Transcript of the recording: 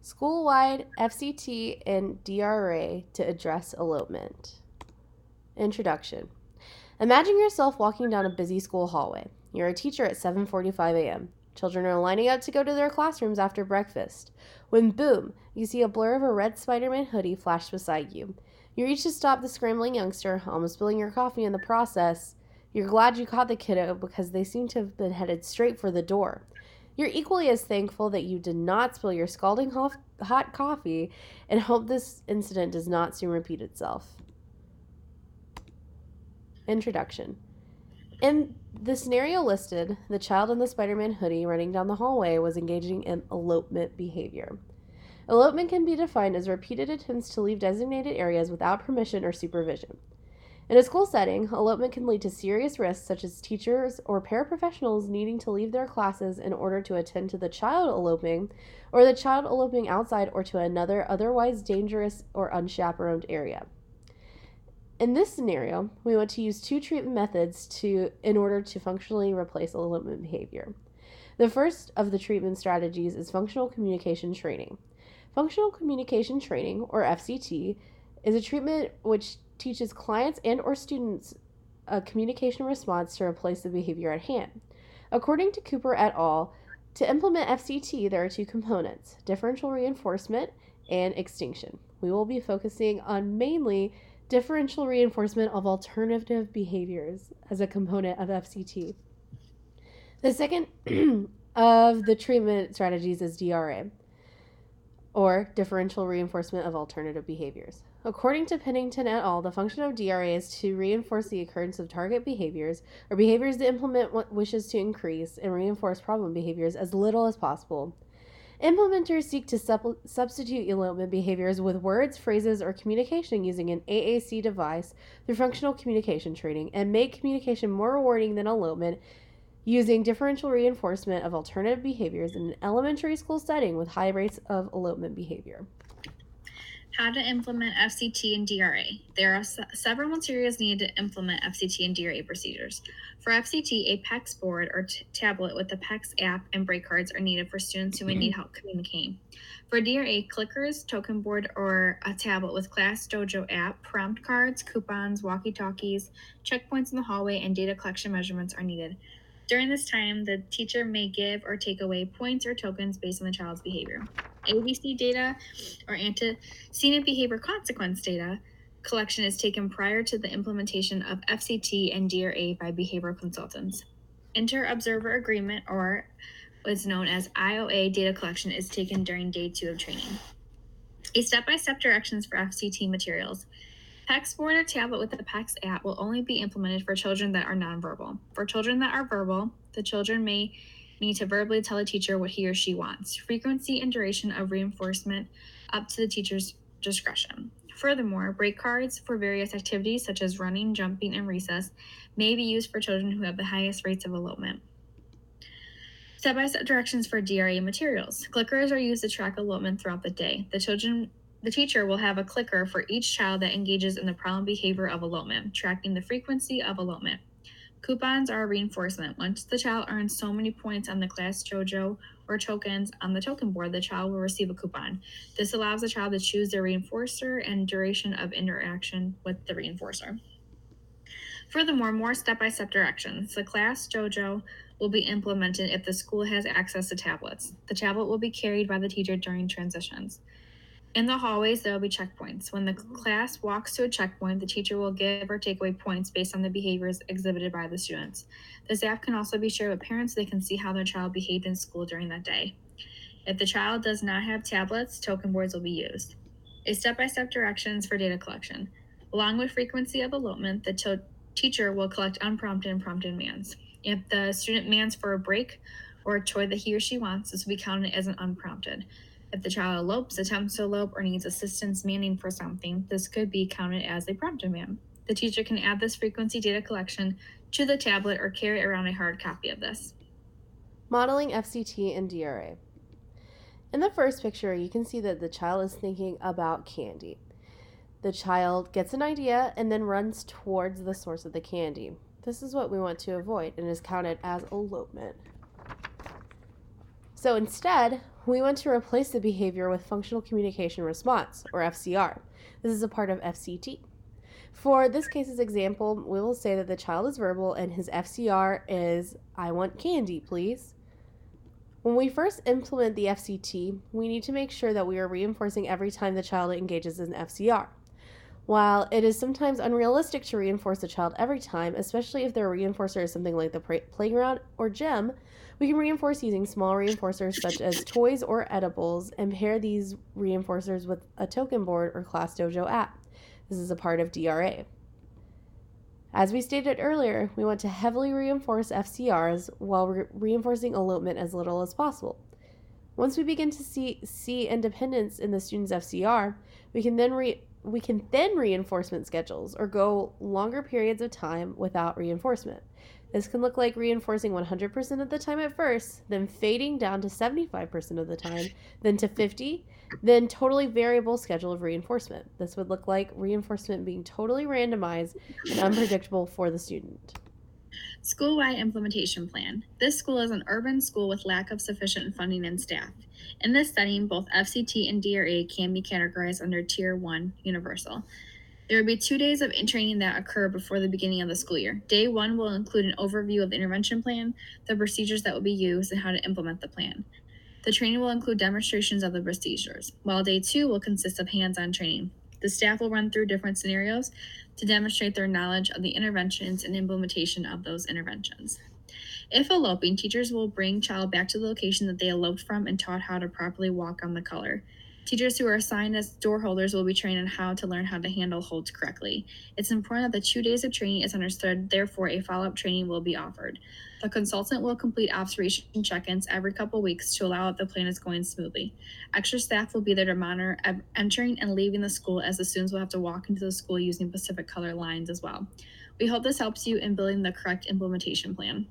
School-wide FCT and DRA to address elopement. Introduction. Imagine yourself walking down a busy school hallway. You're a teacher at 7:45 a.m. Children are lining up to go to their classrooms after breakfast. When boom, you see a blur of a red Spider-Man hoodie flash beside you. You reach to stop the scrambling youngster, almost spilling your coffee in the process. You're glad you caught the kiddo because they seem to have been headed straight for the door. You're equally as thankful that you did not spill your scalding hot coffee and hope this incident does not soon repeat itself. Introduction. In the scenario listed, the child in the Spider-Man hoodie running down the hallway was engaging in elopement behavior. Elopement can be defined as repeated attempts to leave designated areas without permission or supervision. In a school setting, elopement can lead to serious risks such as teachers or paraprofessionals needing to leave their classes in order to attend to the child eloping, or the child eloping outside or to another otherwise dangerous or unchaperoned area. In this scenario, we want to use two treatment methods in order to functionally replace elopement behavior. The first of the treatment strategies is functional communication training. Functional communication training, or FCT, is a treatment which teaches clients and or students a communication response to replace the behavior at hand. According to Cooper et al., to implement FCT, there are two components: differential reinforcement and extinction. We will be focusing on mainly differential reinforcement of alternative behaviors as a component of FCT. The second of the treatment strategies is DRA, or differential reinforcement of alternative behaviors. According to Pennington et al., the function of DRA is to reinforce the occurrence of target behaviors or behaviors the implement wishes to increase and reinforce problem behaviors as little as possible. Implementers seek to substitute elopement behaviors with words, phrases, or communication using an AAC device through functional communication training and make communication more rewarding than elopement using differential reinforcement of alternative behaviors in an elementary school setting with high rates of elopement behavior. How to implement FCT and DRA. There are several materials needed to implement FCT and DRA procedures. For FCT, a PEX board or tablet with the PEX app and break cards are needed for students who may need help communicating. For DRA, clickers, token board, or a tablet with Class Dojo app, prompt cards, coupons, walkie-talkies, checkpoints in the hallway, and data collection measurements are needed. During this time, the teacher may give or take away points or tokens based on the child's behavior. ABC data or antecedent behavior consequence data collection is taken prior to the implementation of FCT and DRA by behavioral consultants. Inter-observer agreement, or what's known as IOA data collection, is taken during day 2 of training. A step-by-step directions for FCT materials. PEX board or tablet with the PEX app will only be implemented for children that are nonverbal. For children that are verbal, the children may need to verbally tell a teacher what he or she wants. Frequency and duration of reinforcement up to the teacher's discretion. Furthermore, break cards for various activities such as running, jumping, and recess may be used for children who have the highest rates of elopement. Step-by-step directions for DRA materials. Clickers are used to track elopement throughout the day. The teacher will have a clicker for each child that engages in the problem behavior of elopement, tracking the frequency of elopement. Coupons are a reinforcement. Once the child earns so many points on the Class Dojo or tokens on the token board, the child will receive a coupon. This allows the child to choose the reinforcer and duration of interaction with the reinforcer. Furthermore, more step-by-step directions. The Class Dojo will be implemented if the school has access to tablets. The tablet will be carried by the teacher during transitions. In the hallways, there will be checkpoints. When the class walks to a checkpoint, the teacher will give or take away points based on the behaviors exhibited by the students. This app can also be shared with parents so they can see how their child behaved in school during that day. If the child does not have tablets, token boards will be used. A step-by-step directions for data collection. Along with frequency of elopement, the teacher will collect unprompted and prompted mands. If the student mands for a break or a toy that he or she wants, this will be counted as an unprompted. If the child elopes, attempts to elope, or needs assistance manning for something, this could be counted as a prompted man. The teacher can add this frequency data collection to the tablet or carry around a hard copy of this. Modeling FCT and DRA. In the first picture, you can see that the child is thinking about candy. The child gets an idea and then runs towards the source of the candy. This is what we want to avoid and is counted as elopement. So instead, we want to replace the behavior with functional communication response, or FCR. This is a part of FCT. For this case's example, we will say that the child is verbal and his FCR is, I want candy, please. When we first implement the FCT, we need to make sure that we are reinforcing every time the child engages in FCR. While it is sometimes unrealistic to reinforce a child every time, especially if their reinforcer is something like the playground or gym, we can reinforce using small reinforcers such as toys or edibles and pair these reinforcers with a token board or Class Dojo app. This is a part of DRA. As we stated earlier, we want to heavily reinforce FCRs while reinforcing elopement as little as possible. Once we begin to see independence in the student's FCR, we can then reinforcement schedules or go longer periods of time without reinforcement. This can look like reinforcing 100% of the time at first, then fading down to 75% of the time, then to 50, then totally variable schedule of reinforcement. This would look like reinforcement being totally randomized and unpredictable for the student. School-wide implementation plan. This school is an urban school with lack of sufficient funding and staff. In this setting, both FCT and DRA can be categorized under Tier 1 Universal. There will be 2 days of training that occur before the beginning of the school year. Day 1 will include an overview of the intervention plan, the procedures that will be used, and how to implement the plan. The training will include demonstrations of the procedures, while Day 2 will consist of hands-on training. The staff will run through different scenarios to demonstrate their knowledge of the interventions and implementation of those interventions. If eloping, teachers will bring child back to the location that they eloped from and taught how to properly walk on the color. Teachers who are assigned as door holders will be trained on how to learn how to handle holds correctly. It's important that the 2 days of training is understood, therefore a follow-up training will be offered. The consultant will complete observation check-ins every couple weeks to allow that the plan is going smoothly. Extra staff will be there to monitor entering and leaving the school, as the students will have to walk into the school using Pacific color lines as well. We hope this helps you in building the correct implementation plan.